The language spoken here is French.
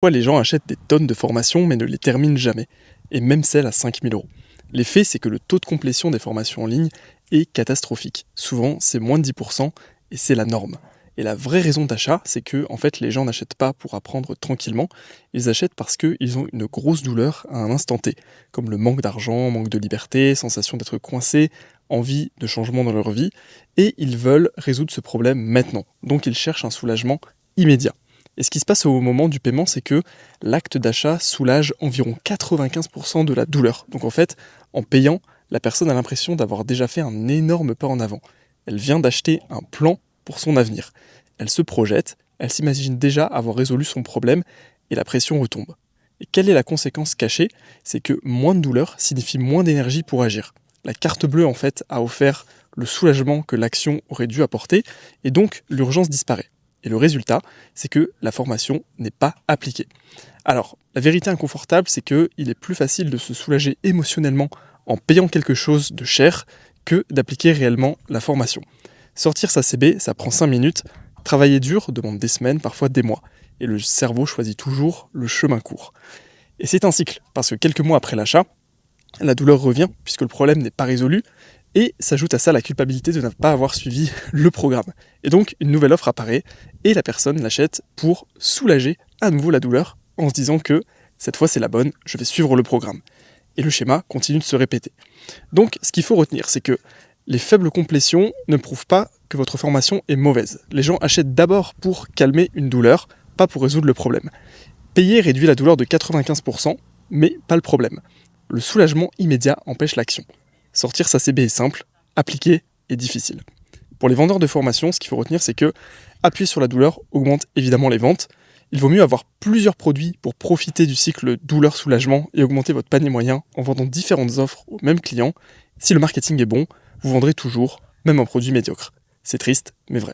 Pourquoi les gens achètent des tonnes de formations mais ne les terminent jamais, et même celles à 5 000 euros. L'effet, c'est que le taux de complétion des formations en ligne est catastrophique. Souvent, c'est moins de 10% et c'est la norme. Et la vraie raison d'achat, c'est que en fait, les gens n'achètent pas pour apprendre tranquillement, ils achètent parce qu'ils ont une grosse douleur à un instant T, comme le manque d'argent, manque de liberté, sensation d'être coincé, envie de changement dans leur vie, et ils veulent résoudre ce problème maintenant. Donc ils cherchent un soulagement immédiat. Et ce qui se passe au moment du paiement, c'est que l'acte d'achat soulage environ 95% de la douleur. Donc en fait, en payant, la personne a l'impression d'avoir déjà fait un énorme pas en avant. Elle vient d'acheter un plan pour son avenir. Elle se projette, elle s'imagine déjà avoir résolu son problème et la pression retombe. Et quelle est la conséquence cachée? C'est que moins de douleur signifie moins d'énergie pour agir. La carte bleue en fait a offert le soulagement que l'action aurait dû apporter et donc l'urgence disparaît. Et le résultat, c'est que la formation n'est pas appliquée. Alors, la vérité inconfortable, c'est qu'il est plus facile de se soulager émotionnellement en payant quelque chose de cher que d'appliquer réellement la formation. Sortir sa CB, ça prend 5 minutes. Travailler dur demande des semaines, parfois des mois. Et le cerveau choisit toujours le chemin court. Et c'est un cycle, parce que quelques mois après l'achat, la douleur revient, puisque le problème n'est pas résolu, et s'ajoute à ça la culpabilité de ne pas avoir suivi le programme. Et donc, une nouvelle offre apparaît, et la personne l'achète pour soulager à nouveau la douleur, en se disant que cette fois c'est la bonne, je vais suivre le programme. Et le schéma continue de se répéter. Donc, ce qu'il faut retenir, c'est que les faibles complétions ne prouvent pas que votre formation est mauvaise. Les gens achètent d'abord pour calmer une douleur, pas pour résoudre le problème. Payer réduit la douleur de 95%, mais pas le problème. Le soulagement immédiat empêche l'action. Sortir sa CB est simple, appliquer est difficile. Pour les vendeurs de formation, ce qu'il faut retenir, c'est que appuyer sur la douleur augmente évidemment les ventes. Il vaut mieux avoir plusieurs produits pour profiter du cycle douleur-soulagement et augmenter votre panier moyen en vendant différentes offres aux mêmes clients. Si le marketing est bon, vous vendrez toujours, même un produit médiocre. C'est triste, mais vrai.